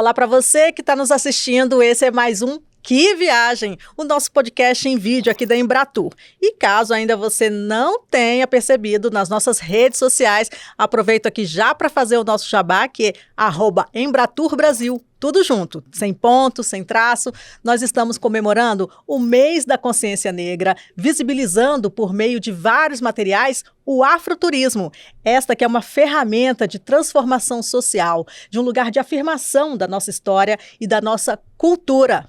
Olá para você que está nos assistindo, esse é mais um Que Viagem, o nosso podcast em vídeo aqui da Embratur. E caso ainda você não tenha percebido nas nossas redes sociais, aproveito aqui já para fazer o nosso jabá, que é @EmbraturBrasil. Tudo junto, sem ponto, sem traço. Nós estamos comemorando o mês da consciência negra, visibilizando por meio de vários materiais o afroturismo. Esta que é uma ferramenta de transformação social, de um lugar de afirmação da nossa história e da nossa cultura.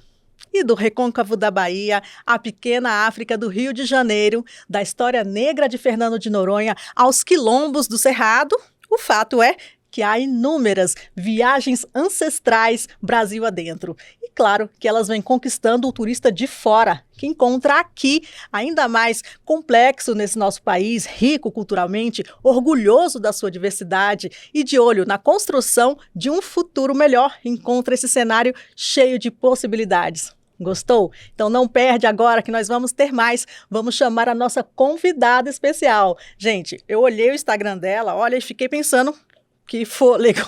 E do recôncavo da Bahia, à pequena África do Rio de Janeiro, da história negra de Fernando de Noronha aos quilombos do Cerrado, o fato é que há inúmeras viagens ancestrais Brasil adentro. E claro que elas vêm conquistando o turista de fora, que encontra aqui, ainda mais complexo nesse nosso país, rico culturalmente, orgulhoso da sua diversidade e de olho na construção de um futuro melhor, encontra esse cenário cheio de possibilidades. Gostou? Então não perde agora que nós vamos ter mais. Vamos chamar a nossa convidada especial. Gente, eu olhei o Instagram dela, olha, e fiquei pensando... Que fôlego!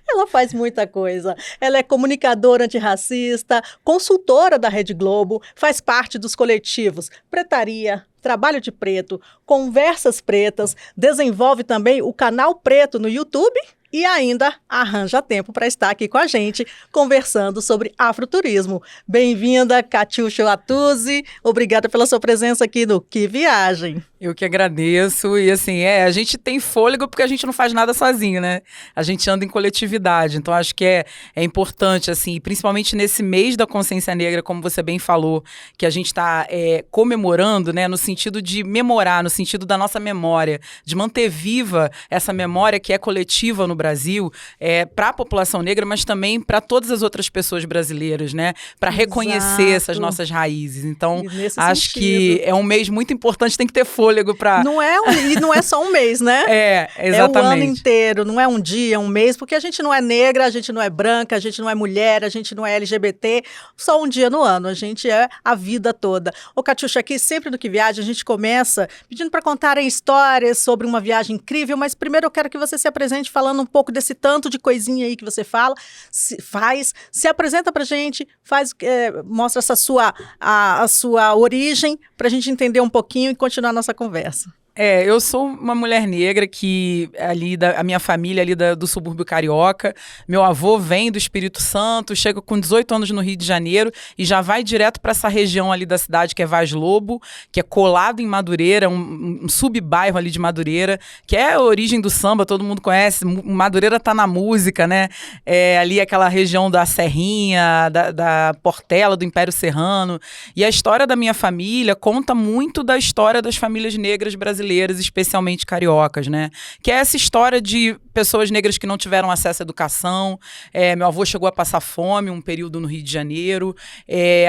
Ela faz muita coisa. Ela é comunicadora antirracista, consultora da Rede Globo, faz parte dos coletivos Pretaria, Trabalho de Preto, Conversas Pretas, desenvolve também o Canal Preto no YouTube e ainda arranja tempo para estar aqui com a gente, conversando sobre afroturismo. Bem-vinda, Catiuxa Atuzzi. Obrigada pela sua presença aqui no Que Viagem. Eu que agradeço. E assim, a gente tem fôlego porque a gente não faz nada sozinho, né? A gente anda em coletividade. Então, acho que é importante, assim, principalmente nesse mês da consciência negra, como você bem falou, que a gente está comemorando, né? No sentido de memorar, no sentido da nossa memória, de manter viva essa memória que é coletiva no Brasil, para a população negra, mas também para todas as outras pessoas brasileiras, né? Para reconhecer essas nossas raízes. Então, acho que é um mês muito importante, tem que ter fôlego para... E não é só um mês, né? Exatamente. É o ano inteiro, não é um dia, um mês, porque a gente não é negra, a gente não é branca, a gente não é mulher, a gente não é LGBT, só um dia no ano, a gente é a vida toda. Ô, Catiuxa, aqui sempre no Que Viagem a gente começa pedindo para contarem histórias sobre uma viagem incrível, mas primeiro eu quero que você se apresente falando um pouco desse tanto de coisinha aí que você se apresenta pra gente, mostra a sua origem pra gente entender um pouquinho e continuar a nossa conversa. Eu sou uma mulher negra que a minha família ali do subúrbio carioca, meu avô vem do Espírito Santo, chega com 18 anos no Rio de Janeiro e já vai direto para essa região ali da cidade que é Vaz Lobo, que é colado em Madureira, um subbairro ali de Madureira, que é a origem do samba, todo mundo conhece, Madureira tá na música, né? Ali aquela região da Serrinha, da Portela, do Império Serrano, e a história da minha família conta muito da história das famílias negras brasileiras, especialmente cariocas, né? Que é essa história de pessoas negras que não tiveram acesso à educação. Meu avô chegou a passar fome um período no Rio de Janeiro.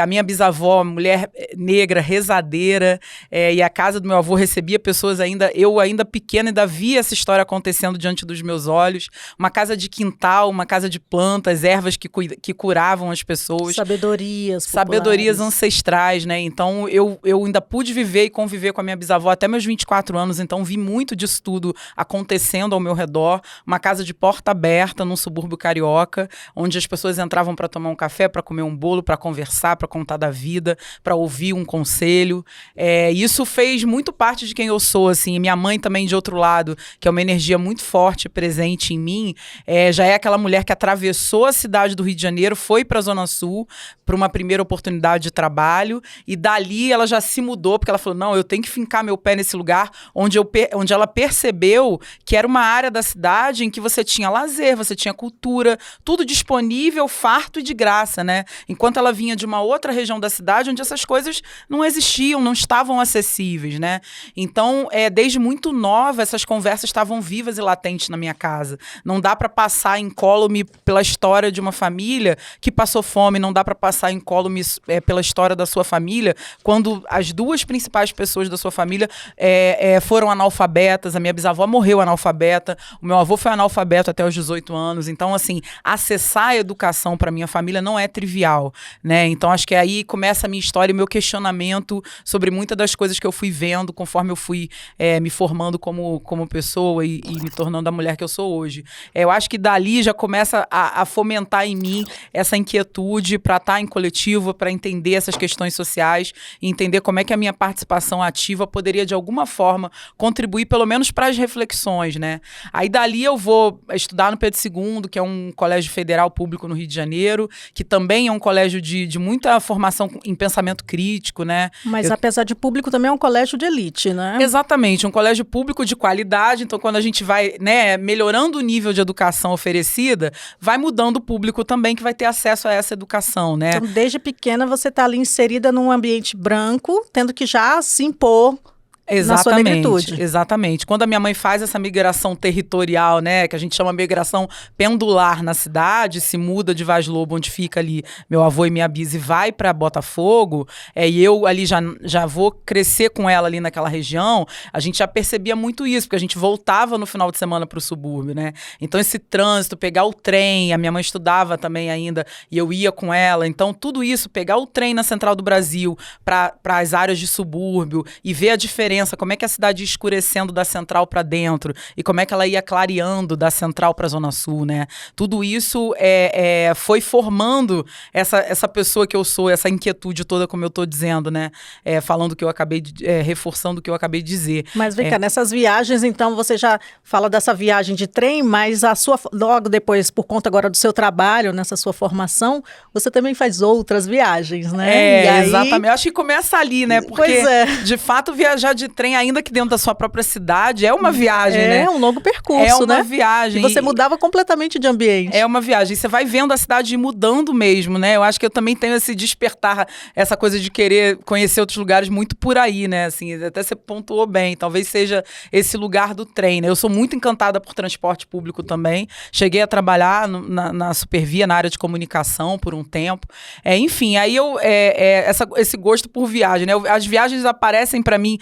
A minha bisavó, mulher negra, rezadeira, e a casa do meu avô recebia pessoas eu ainda pequena, ainda via essa história acontecendo diante dos meus olhos. Uma casa de quintal, uma casa de plantas, ervas que curavam as pessoas. Sabedorias ancestrais, né? Então, eu ainda pude viver e conviver com a minha bisavó até meus 24 anos, então vi muito disso tudo acontecendo ao meu redor. Uma casa de porta aberta num subúrbio carioca, onde as pessoas entravam para tomar um café, para comer um bolo, para conversar, para contar da vida, para ouvir um conselho. Isso fez muito parte de quem eu sou, assim. Minha mãe também, de outro lado, que é uma energia muito forte, presente em mim, já é aquela mulher que atravessou a cidade do Rio de Janeiro, foi para a Zona Sul, para uma primeira oportunidade de trabalho, e dali ela já se mudou, porque ela falou, não, eu tenho que fincar meu pé nesse lugar onde ela percebeu que era uma área da cidade em que você tinha lazer, você tinha cultura, tudo disponível, farto e de graça, né? Enquanto ela vinha de uma outra região da cidade onde essas coisas não existiam, não estavam acessíveis, né? Então, desde muito nova, essas conversas estavam vivas e latentes na minha casa. Não dá para passar incólume pela história de uma família que passou fome, não dá para passar incólume pela história da sua família, quando as duas principais pessoas da sua família foram analfabetas, a minha bisavó morreu analfabeta, o meu avô foi analfabeto até os 18 anos, então assim, acessar a educação para minha família não é trivial, né? Então acho que aí começa a minha história e o meu questionamento sobre muitas das coisas que eu fui vendo conforme eu fui me formando como pessoa e me tornando a mulher que eu sou hoje. Eu acho que dali já começa a fomentar em mim essa inquietude para estar em coletivo, para entender essas questões sociais e entender como é que a minha participação ativa poderia, de alguma forma, contribuir pelo menos para as reflexões, né? Aí dali eu vou estudar no Pedro II, que é um colégio federal público no Rio de Janeiro, que também é um colégio de muita formação em pensamento crítico, né? Mas apesar de público, também é um colégio de elite, né? Exatamente, um colégio público de qualidade, então quando a gente vai, né, melhorando o nível de educação oferecida, vai mudando o público também que vai ter acesso a essa educação, né? Então, desde pequena você está ali inserida num ambiente branco, tendo que já se impor na sua negritude. Exatamente. Quando a minha mãe faz essa migração territorial, né, que a gente chama migração pendular na cidade, se muda de Vaz Lobo, onde fica ali meu avô e minha bis, e vai para Botafogo, e eu ali já vou crescer com ela ali naquela região, a gente já percebia muito isso, porque a gente voltava no final de semana para o subúrbio, né? Então esse trânsito, pegar o trem, a minha mãe estudava também ainda, e eu ia com ela, então tudo isso, pegar o trem na Central do Brasil para as áreas de subúrbio e ver a diferença, como é que a cidade ia escurecendo da central para dentro e como é que ela ia clareando da central para a Zona Sul, né? Tudo isso foi formando essa pessoa que eu sou, essa inquietude toda, como eu estou dizendo, né? Falando que eu acabei reforçando o que eu acabei de dizer. Mas vem cá, nessas viagens, então, você já fala dessa viagem de trem, mas logo depois, por conta agora do seu trabalho, nessa sua formação, você também faz outras viagens, né? E aí... Exatamente. Eu acho que começa ali, né? Porque, de fato, viajar de trem, ainda que dentro da sua própria cidade, é uma viagem, né? É um longo percurso, né? É uma viagem. E você mudava completamente de ambiente. É uma viagem. Você vai vendo a cidade mudando mesmo, né? Eu acho que eu também tenho esse despertar, essa coisa de querer conhecer outros lugares muito por aí, né? Assim, até você pontuou bem. Talvez seja esse lugar do trem, né? Eu sou muito encantada por transporte público também. Cheguei a trabalhar na Supervia, na área de comunicação, por um tempo. Enfim, aí esse gosto por viagem, né? As viagens aparecem para mim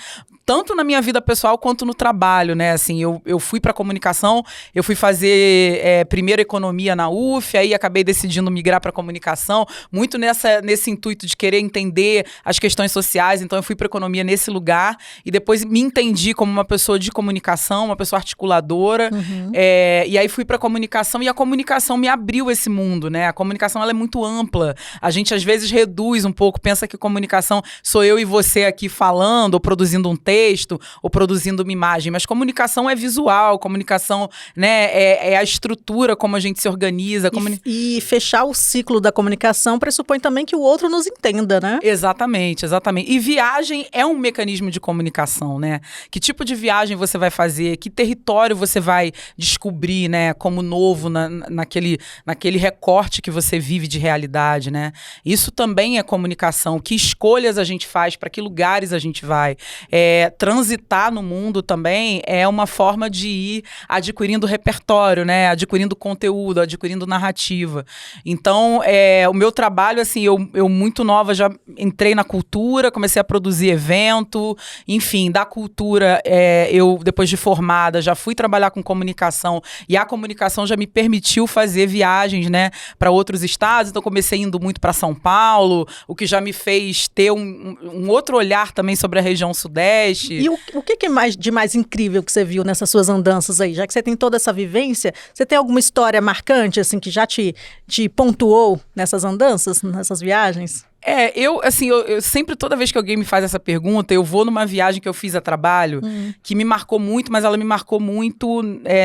tanto na minha vida pessoal quanto no trabalho, né? Assim, eu fui para comunicação, eu fui fazer primeiro economia na UF, aí acabei decidindo migrar para comunicação, muito nesse intuito de querer entender as questões sociais, então eu fui para economia nesse lugar e depois me entendi como uma pessoa de comunicação, uma pessoa articuladora, e aí fui para comunicação e a comunicação me abriu esse mundo, né? A comunicação, ela é muito ampla, a gente às vezes reduz um pouco, pensa que comunicação sou eu e você aqui falando ou produzindo um texto ou produzindo uma imagem, mas comunicação é visual, comunicação, né, é a estrutura como a gente se organiza. E fechar o ciclo da comunicação pressupõe também que o outro nos entenda, né? Exatamente, exatamente. E viagem é um mecanismo de comunicação, né? Que tipo de viagem você vai fazer, que território você vai descobrir, né, como novo naquele recorte que você vive de realidade, né? Isso também é comunicação. Que escolhas a gente faz, para que lugares a gente vai. Transitar no mundo também é uma forma de ir adquirindo repertório, né? Adquirindo conteúdo, adquirindo narrativa. Então, o meu trabalho, assim, eu muito nova já entrei na cultura, comecei a produzir evento, enfim, da cultura, eu, depois de formada, já fui trabalhar com comunicação e a comunicação já me permitiu fazer viagens, né, para outros estados, então comecei indo muito para São Paulo, o que já me fez ter um outro olhar também sobre a região sudeste. E o que é de mais incrível que você viu nessas suas andanças aí? Já que você tem toda essa vivência, você tem alguma história marcante, assim, que já te pontuou nessas andanças, nessas viagens? Eu sempre, toda vez que alguém me faz essa pergunta, eu vou numa viagem que eu fiz a trabalho, que me marcou muito, mas ela me marcou muito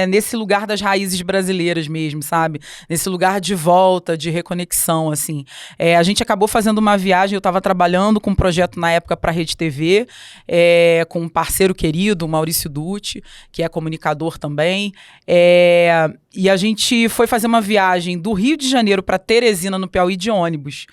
nesse lugar das raízes brasileiras mesmo, sabe? Nesse lugar de volta, de reconexão, assim. A gente acabou fazendo uma viagem, eu estava trabalhando com um projeto na época para a Rede TV, com um parceiro querido, o Maurício Dutti, que é comunicador também, e a gente foi fazer uma viagem do Rio de Janeiro para Teresina, no Piauí, de ônibus.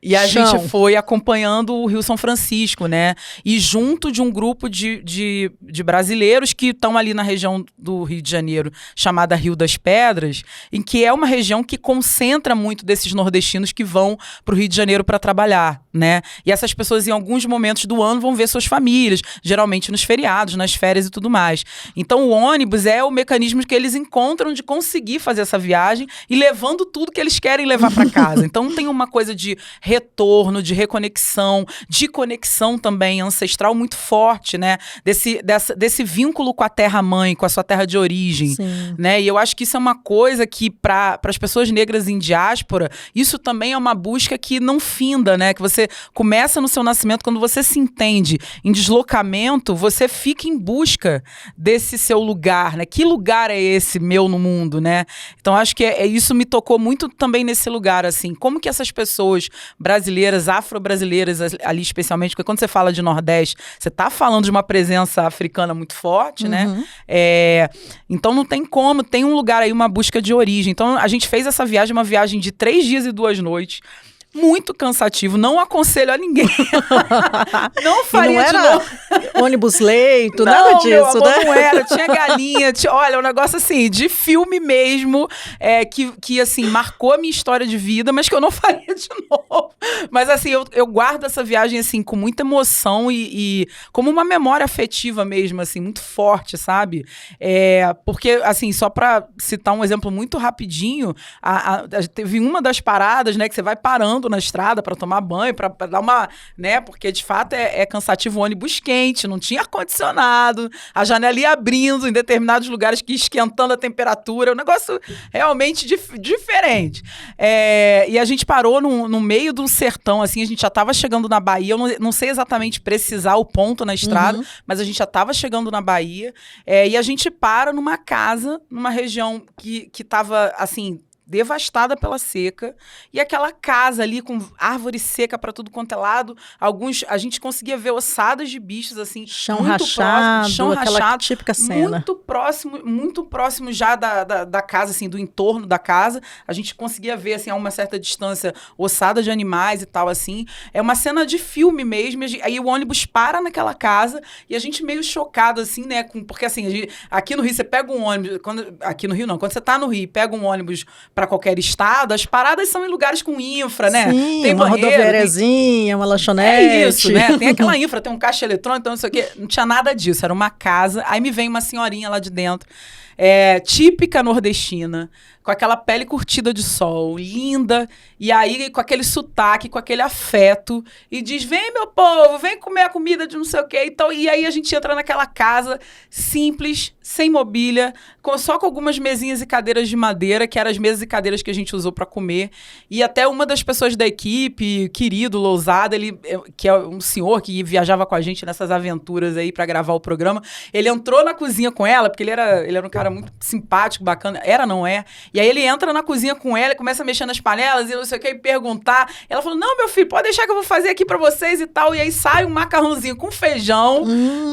E a gente foi acompanhando o Rio São Francisco, né? E junto de um grupo de brasileiros que estão ali na região do Rio de Janeiro, chamada Rio das Pedras, em que é uma região que concentra muito desses nordestinos que vão para o Rio de Janeiro para trabalhar, né? E essas pessoas, em alguns momentos do ano, vão ver suas famílias, geralmente nos feriados, nas férias e tudo mais. Então, o ônibus é o mecanismo que eles encontram de conseguir fazer essa viagem e levando tudo que eles querem levar para casa. Então, tem uma coisa de retorno, de reconexão, de conexão também ancestral muito forte, né? Desse vínculo com a terra-mãe, com a sua terra de origem, né? E eu acho que isso é uma coisa que, para as pessoas negras em diáspora, isso também é uma busca que não finda, né? Que você começa no seu nascimento, quando você se entende em deslocamento, você fica em busca desse seu lugar, né? Que lugar é esse meu no mundo, né? Então, acho que isso me tocou muito também nesse lugar, assim. Como que essas pessoas brasileiras, afro-brasileiras ali especialmente, porque quando você fala de Nordeste, você está falando de uma presença africana muito forte, né? Então não tem como, tem um lugar aí, uma busca de origem. Então a gente fez essa viagem, uma viagem de 3 dias e 2 noites, muito cansativo, não aconselho a ninguém. Não faria de novo. Ônibus leito, nada disso, meu amor, né? Não era, tinha galinha, olha, um negócio assim, de filme mesmo, que assim, marcou a minha história de vida, mas que eu não faria de novo. Mas assim, eu guardo essa viagem assim, com muita emoção e como uma memória afetiva mesmo, assim, muito forte, sabe? Porque, assim, só pra citar um exemplo muito rapidinho, teve uma das paradas, né, que você vai parando na estrada para tomar banho, para dar uma, né, porque de fato é cansativo, o ônibus quente, não tinha ar-condicionado, a janela ia abrindo em determinados lugares, que ia esquentando a temperatura, um negócio realmente diferente. E a gente parou no meio do sertão, assim, a gente já estava chegando na Bahia, eu não sei exatamente precisar o ponto na estrada, mas a gente já estava chegando na Bahia, e a gente para numa casa, numa região que estava, assim, devastada pela seca, e aquela casa ali com árvore seca para tudo quanto é lado, a gente conseguia ver ossadas de bichos assim, chão rachado, aquela típica cena. Muito próximo já da casa, assim, do entorno da casa, a gente conseguia ver, assim, a uma certa distância, ossada de animais e tal, assim, é uma cena de filme mesmo, aí o ônibus para naquela casa, e a gente meio chocado, assim, né, porque assim, aqui no Rio você pega um ônibus, aqui no Rio não, quando você tá no Rio e pega um ônibus para qualquer estado, as paradas são em lugares com infra, né? Sim, tem uma rodoviariazinha, uma lanchonete. É isso, né? Tem aquela infra, tem um caixa eletrônico, então não sei o quê. Não tinha nada disso, era uma casa. Aí me vem uma senhorinha lá de dentro, típica nordestina, com aquela pele curtida de sol, linda, e aí com aquele sotaque, com aquele afeto, e diz, vem meu povo, vem comer a comida de não sei o quê. Então, e aí a gente entra naquela casa simples, sem mobília, só com algumas mesinhas e cadeiras de madeira, que eram as mesas e cadeiras que a gente usou para comer, e até uma das pessoas da equipe, querido, Lousada, que é um senhor que viajava com a gente nessas aventuras aí para gravar o programa, ele entrou na cozinha com ela, porque ele era um cara muito simpático, bacana, não é? E aí ele entra na cozinha com ela, começa a mexer nas panelas e não sei o que, e perguntar. Ela falou, não, meu filho, pode deixar que eu vou fazer aqui pra vocês e tal. E aí sai um macarrãozinho com feijão,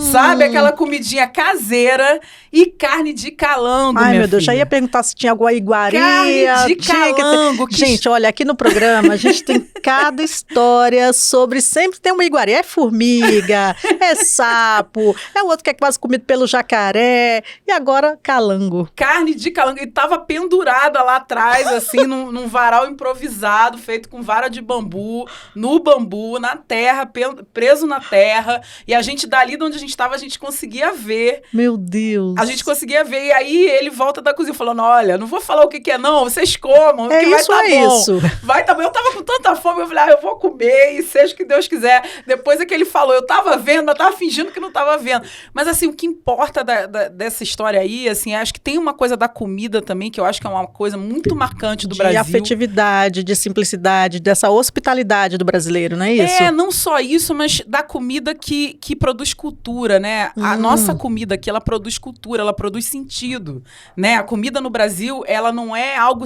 sabe? Aquela comidinha caseira e carne de calango, Ai, meu Deus, filha. já ia perguntar se tinha alguma iguaria. Carne de calango. Gente, olha, aqui no programa a gente tem cada história sobre... Sempre tem uma iguaria. É formiga, é sapo, é o outro que é quase comido pelo jacaré. E agora, calango. Carne de calango. E tava pendurada lá atrás, assim, num varal improvisado, feito com vara de bambu, no bambu, na terra, preso na terra. E a gente, dali de onde a gente estava, a gente conseguia ver. Meu Deus. A gente conseguia ver. E aí ele volta da cozinha falando, olha, não vou falar o que é não, vocês comam, é que isso, vai tá bom. Isso. Vai tá bom. Eu tava com tanta fome, eu falei, eu vou comer e seja o que Deus quiser. Depois é que ele falou, eu tava vendo, mas tava fingindo que não tava vendo. Mas assim, o que importa dessa história aí, assim, acho que tem uma coisa da comida também, que eu acho que é uma coisa muito marcante do Brasil. De afetividade, de simplicidade, dessa hospitalidade do brasileiro, não é isso? Não só isso, mas da comida que produz cultura, né? A nossa comida aqui, ela produz cultura, ela produz sentido, né? A comida no Brasil, ela não é algo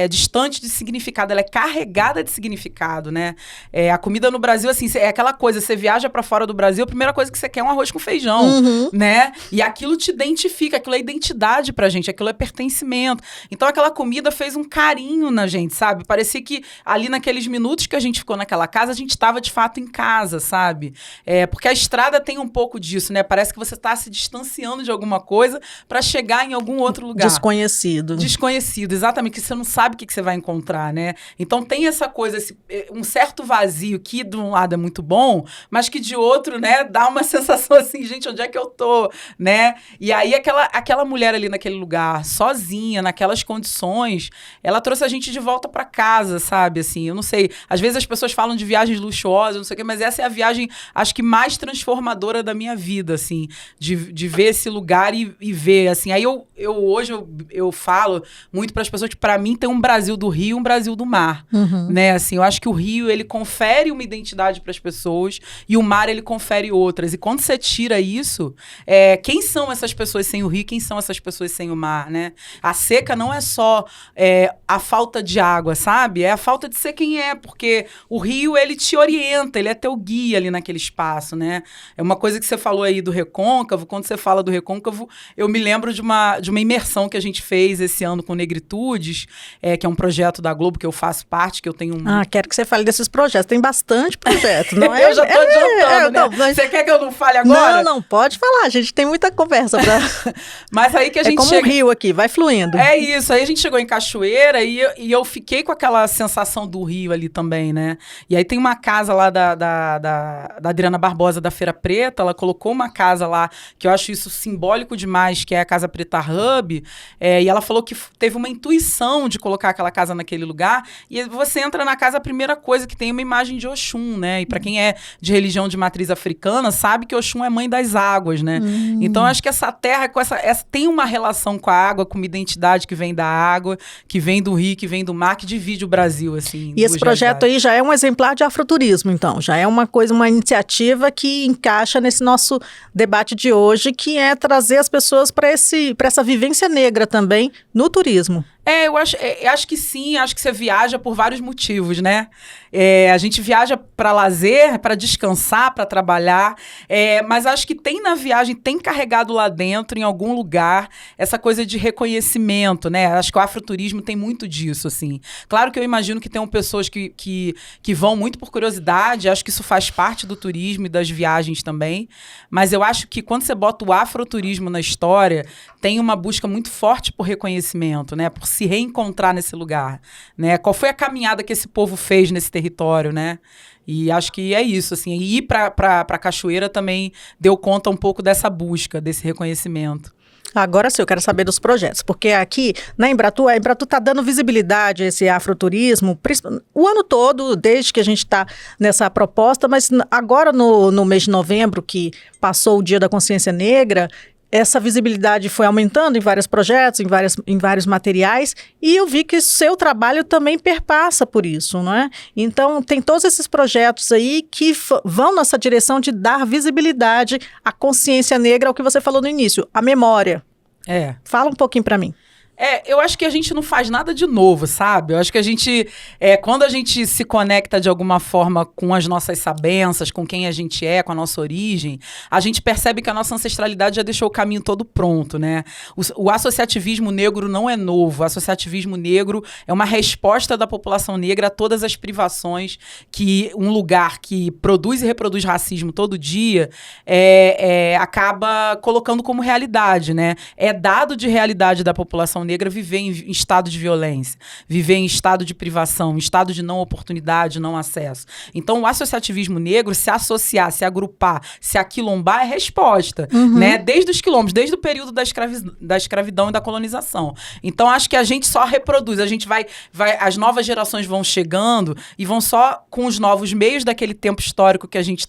distante de significado, ela é carregada de significado, né? A comida no Brasil, assim, é aquela coisa, você viaja pra fora do Brasil, a primeira coisa que você quer é um arroz com feijão, né? E aquilo te identifica. significa, aquilo é identidade pra gente, aquilo é pertencimento. Então aquela comida fez um carinho na gente, sabe? Parecia que ali naqueles minutos que a gente ficou naquela casa, a gente estava de fato em casa, sabe? Porque a estrada tem um pouco disso, né? Parece que você está se distanciando de alguma coisa para chegar em algum outro lugar. Desconhecido. Desconhecido, exatamente, que você não sabe o que você vai encontrar, né? Então tem essa coisa, um certo vazio que de um lado é muito bom, mas que de outro, né, dá uma sensação assim, gente, onde é que eu tô, né? E aí aquela mulher ali naquele lugar, sozinha, naquelas condições, ela trouxe a gente de volta para casa, sabe? Assim, eu não sei, às vezes as pessoas falam de viagens luxuosas, não sei o quê, mas essa é a viagem, acho que mais transformadora da minha vida, assim, de ver esse lugar e ver, assim. Aí hoje eu falo muito para as pessoas que para mim tem um Brasil do Rio e um Brasil do mar, né? Assim, eu acho que o Rio, ele confere uma identidade para as pessoas e o mar, ele confere outras. E quando você tira isso, quem são essas pessoas sem o rio, quem são essas pessoas sem o mar, né? A seca não é só a falta de água, sabe? É a falta de ser quem é, porque o rio, ele te orienta, ele é teu guia ali naquele espaço, né? É uma coisa que você falou aí do Recôncavo. Quando você fala do Recôncavo, eu me lembro de uma imersão que a gente fez esse ano com Negritudes, que é um projeto da Globo que eu faço parte, que eu tenho quero que você fale desses projetos. Tem bastante projeto, não é? Eu já tô adiantando, né? Mas... Você quer que eu não fale agora? Não, pode falar. A gente tem muita conversa pra... Mas aí que a gente como um rio aqui, vai fluindo. É isso. Aí a gente chegou em Cachoeira e eu fiquei com aquela sensação do rio ali também, né? E aí tem uma casa lá da Adriana Barbosa, da Feira Preta. Ela colocou uma casa lá, que eu acho isso simbólico demais, que é a Casa Preta Hub. E ela falou que teve uma intuição de colocar aquela casa naquele lugar. E você entra na casa, a primeira coisa que tem é uma imagem de Oxum, né? E para quem é de religião de matriz africana, sabe que Oxum é mãe das águas, né? Então, acho que essa terra com essa tem uma relação com a água, com uma identidade que vem da água, que vem do rio, que vem do mar, que divide o Brasil, assim. E esse projeto aí já é um exemplar de afroturismo, então. Já é uma iniciativa que encaixa nesse nosso debate de hoje, que é trazer as pessoas para essa vivência negra também no turismo. Eu acho que sim, acho que você viaja por vários motivos, né? A gente viaja para lazer, para descansar, para trabalhar, mas acho que tem na viagem, tem carregado lá dentro, em algum lugar, essa coisa de reconhecimento, né? Acho que o afroturismo tem muito disso, assim. Claro que eu imagino que tenham pessoas que vão muito por curiosidade, acho que isso faz parte do turismo e das viagens também, mas eu acho que quando você bota o afroturismo na história, tem uma busca muito forte por reconhecimento, né? Por se reencontrar nesse lugar, né? Qual foi a caminhada que esse povo fez nesse território, né? E acho que é isso, assim. E ir para Cachoeira também deu conta um pouco dessa busca, desse reconhecimento. Agora sim, eu quero saber dos projetos, porque aqui na Embratu, a Embratu está dando visibilidade a esse afroturismo o ano todo, desde que a gente está nessa proposta, mas agora no mês de novembro, que passou o Dia da Consciência Negra, essa visibilidade foi aumentando em vários projetos, em vários materiais, e eu vi que o seu trabalho também perpassa por isso, não é? Então, tem todos esses projetos aí que vão nessa direção de dar visibilidade à consciência negra, ao que você falou no início, a memória. Fala um pouquinho para mim. Eu acho que a gente não faz nada de novo, sabe? Eu acho que a gente, quando a gente se conecta de alguma forma com as nossas sabenças, com quem a gente é, com a nossa origem, a gente percebe que a nossa ancestralidade já deixou o caminho todo pronto, né? O associativismo negro não é novo. O associativismo negro é uma resposta da população negra a todas as privações que um lugar que produz e reproduz racismo todo dia acaba colocando como realidade, né? É dado de realidade da população negra viver em estado de violência, viver em estado de privação, em estado de não oportunidade, não acesso. Então, o associativismo negro, se associar, se agrupar, se aquilombar, é resposta, né? Desde os quilombos, desde o período da escravidão e da colonização. Então, acho que a gente só reproduz, a gente vai as novas gerações vão chegando e vão só, com os novos meios daquele tempo histórico que a gente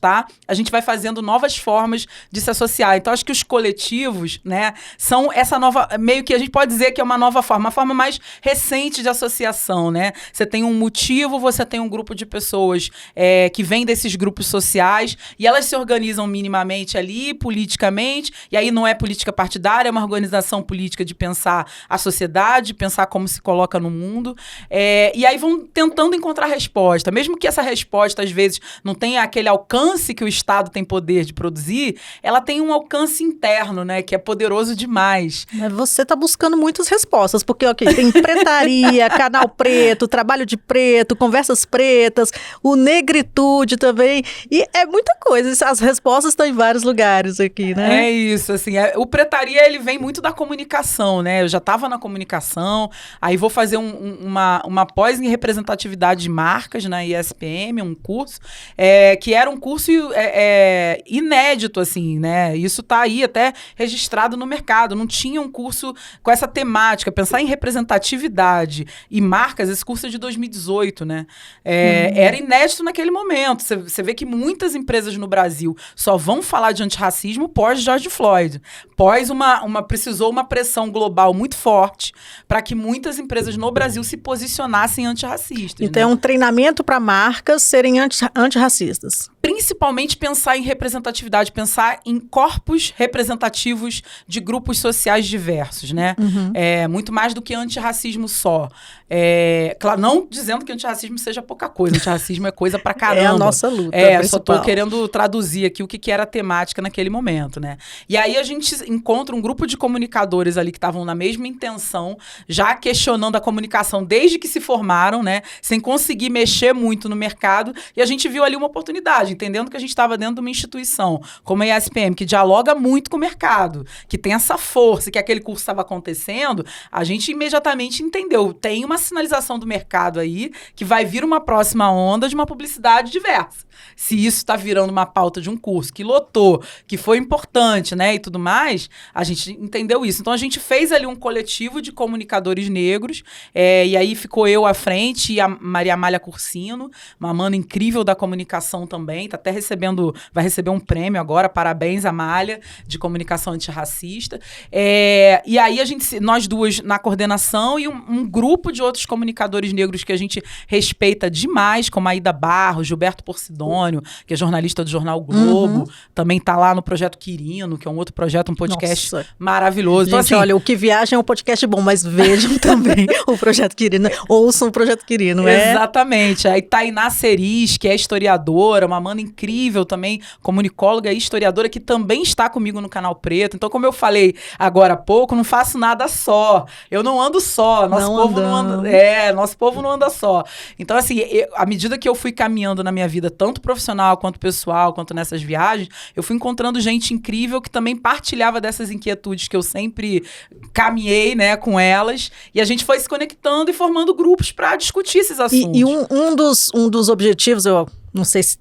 vai fazendo novas formas de se associar. Então, acho que os coletivos, né, são essa nova, meio que a gente pode dizer que é uma uma nova forma, uma forma mais recente de associação, né? Você tem um motivo, você tem um grupo de pessoas que vêm desses grupos sociais e elas se organizam minimamente ali, politicamente, e aí não é política partidária, é uma organização política de pensar a sociedade, pensar como se coloca no mundo, e aí vão tentando encontrar resposta, mesmo que essa resposta às vezes não tenha aquele alcance que o Estado tem poder de produzir, ela tem um alcance interno, né, que é poderoso demais. Mas você está buscando muitas respostas, porque tem pretaria, canal preto, trabalho de preto, conversas pretas, o negritude também, e é muita coisa, as respostas estão em vários lugares aqui, né? É isso, assim, o pretaria, ele vem muito da comunicação, né, eu já estava na comunicação, aí vou fazer uma pós em representatividade de marcas na ISPM, um curso, que era um curso inédito, assim, né, isso tá aí até registrado no mercado, não tinha um curso com essa temática, pensar em representatividade e marcas, esse curso é de 2018, né, era inédito naquele momento, você vê que muitas empresas no Brasil só vão falar de antirracismo pós George Floyd, pós precisou uma pressão global muito forte para que muitas empresas no Brasil se posicionassem antirracistas. Então, né? É um treinamento para marcas serem antirracistas. Principalmente pensar em representatividade, pensar em corpos representativos de grupos sociais diversos, né? Muito mais do que antirracismo só. Claro, não dizendo que antirracismo seja pouca coisa, antirracismo é coisa pra caramba. É a nossa luta só tô querendo traduzir aqui o que era a temática naquele momento, né? E aí a gente encontra um grupo de comunicadores ali que estavam na mesma intenção, já questionando a comunicação desde que se formaram, né? Sem conseguir mexer muito no mercado, e a gente viu ali uma oportunidade, entendendo que a gente estava dentro de uma instituição como a ISPM, que dialoga muito com o mercado, que tem essa força, que aquele curso estava acontecendo, a gente imediatamente entendeu, tem uma sinalização do mercado aí, que vai vir uma próxima onda de uma publicidade diversa. Se isso está virando uma pauta de um curso que lotou, que foi importante, né, e tudo mais, a gente entendeu isso. Então, a gente fez ali um coletivo de comunicadores negros, e aí ficou eu à frente e a Maria Amália Cursino, uma mana incrível da comunicação também, tá até vai receber um prêmio agora, parabéns, Amália, de comunicação antirracista. E aí, nós duas na coordenação e um grupo de outros comunicadores negros que a gente respeita demais, como a Ida Barros, Gilberto Porcidônio, que é jornalista do Jornal Globo, também tá lá no Projeto Quirino, que é um outro projeto, um podcast maravilhoso. Gente, então, assim, olha, o Que Viagem é um podcast bom, mas vejam também o Projeto Quirino, ouçam o Projeto Quirino. Exatamente. Aí Tainá Seris, que é historiadora, uma mana incrível também, comunicóloga e historiadora, que também está comigo no Canal Preto. Então, como eu falei agora há pouco, não faço nada só. Eu não ando só. Nosso povo não anda só. Então, assim, à medida que eu fui caminhando na minha vida, tanto profissional, quanto pessoal, quanto nessas viagens, eu fui encontrando gente incrível que também partilhava dessas inquietudes que eu sempre caminhei, né, com elas. E a gente foi se conectando e formando grupos para discutir esses assuntos. E um dos objetivos, eu não sei se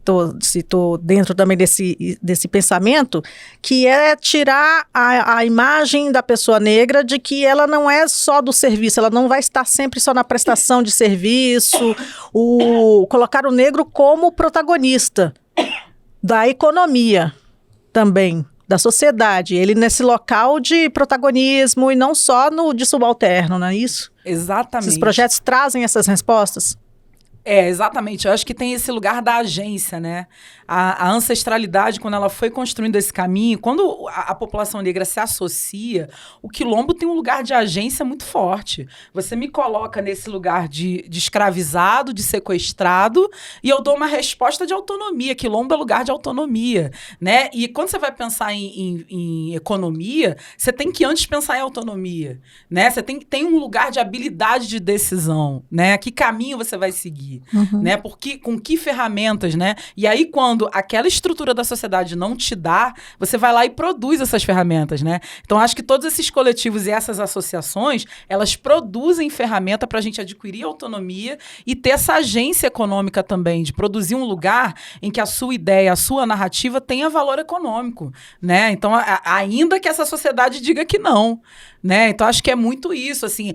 estou dentro também desse pensamento, que é tirar a imagem da pessoa negra de que ela não é só do serviço, ela não vai estar sempre só na prestação de serviço, colocar o negro como protagonista da economia também, da sociedade, ele nesse local de protagonismo e não só de subalterno, não é isso? Exatamente. Esses projetos trazem essas respostas? Exatamente. Eu acho que tem esse lugar da agência, né? A ancestralidade, quando ela foi construindo esse caminho, quando a população negra se associa, o quilombo tem um lugar de agência muito forte. Você me coloca nesse lugar de escravizado, de sequestrado, e eu dou uma resposta de autonomia. Quilombo é lugar de autonomia, né? E quando você vai pensar em economia, você tem que antes pensar em autonomia, né? Você tem um lugar de habilidade de decisão, né? Que caminho você vai seguir, né? Com que ferramentas, né? E aí, quando aquela estrutura da sociedade não te dá, você vai lá e produz essas ferramentas, né? Então, acho que todos esses coletivos e essas associações, elas produzem ferramenta para a gente adquirir autonomia e ter essa agência econômica também, de produzir um lugar em que a sua ideia, a sua narrativa tenha valor econômico, né? Então, ainda que essa sociedade diga que não, né? Então, acho que é muito isso, assim,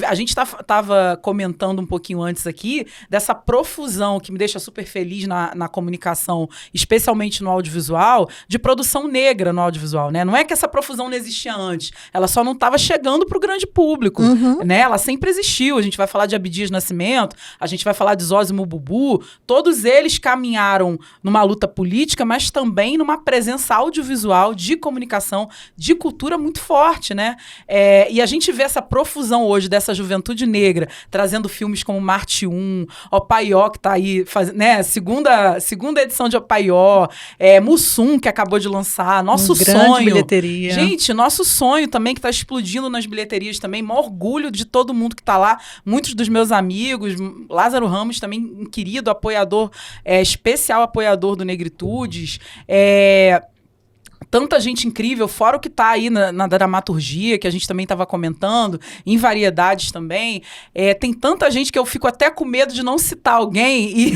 a gente tava comentando um pouquinho antes aqui dessa profusão que me deixa super feliz na comunicação, especialmente no audiovisual, de produção negra no audiovisual, né? Não é que essa profusão não existia antes, ela só não estava chegando para o grande público, né? Ela sempre existiu. A gente vai falar de Abdias Nascimento, a gente vai falar de Zósimo Bubu, todos eles caminharam numa luta política, mas também numa presença audiovisual, de comunicação, de cultura muito forte, né? E a gente vê essa profusão hoje dessa juventude negra, trazendo filmes como Marte 1, Opaió, que tá aí, né? Segunda edição de Opaió, Mussum, que acabou de lançar, nosso sonho. Bilheteria. Gente, nosso sonho também, que tá explodindo nas bilheterias também, maior orgulho de todo mundo que tá lá, muitos dos meus amigos, Lázaro Ramos também, um querido apoiador, especial apoiador do Negritudes, tanta gente incrível, fora o que tá aí na dramaturgia, que a gente também estava comentando, em variedades também. Tem tanta gente que eu fico até com medo de não citar alguém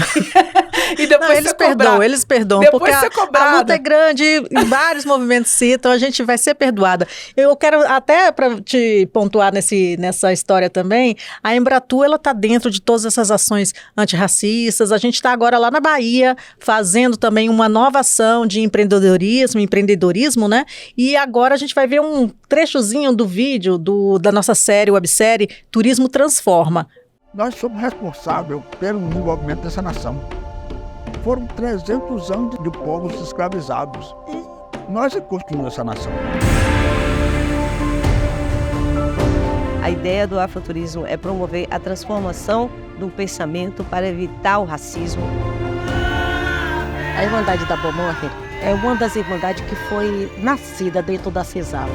e depois eles perdoam, depois porque a luta é grande, vários movimentos citam, a gente vai ser perdoada. Eu quero até, para te pontuar nessa história também, a Embratur, ela tá dentro de todas essas ações antirracistas. A gente está agora lá na Bahia, fazendo também uma nova ação de empreendedorismo, né? E agora a gente vai ver um trechozinho do vídeo da nossa websérie Turismo Transforma. Nós somos responsáveis pelo desenvolvimento dessa nação. Foram 300 anos de povos escravizados e nós construímos essa nação. A ideia do afroturismo é promover a transformação do pensamento para evitar o racismo. A Irmandade da Boa Morte é uma das irmandades que foi nascida dentro da senzala.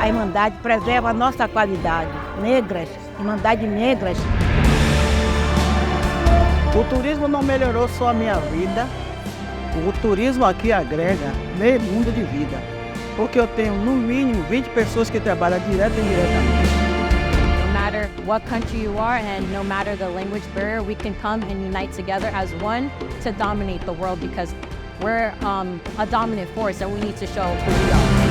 A Irmandade preserva a nossa qualidade. Negras, Irmandade negras. O turismo não melhorou só a minha vida. O turismo aqui agrega meio mundo de vida. Porque eu tenho no mínimo 20 pessoas que trabalham direto e indiretamente. No matter what country you are and no matter the language barrier, we can come and unite together as one to dominate the world because we're a dominant force and we need to show who we are.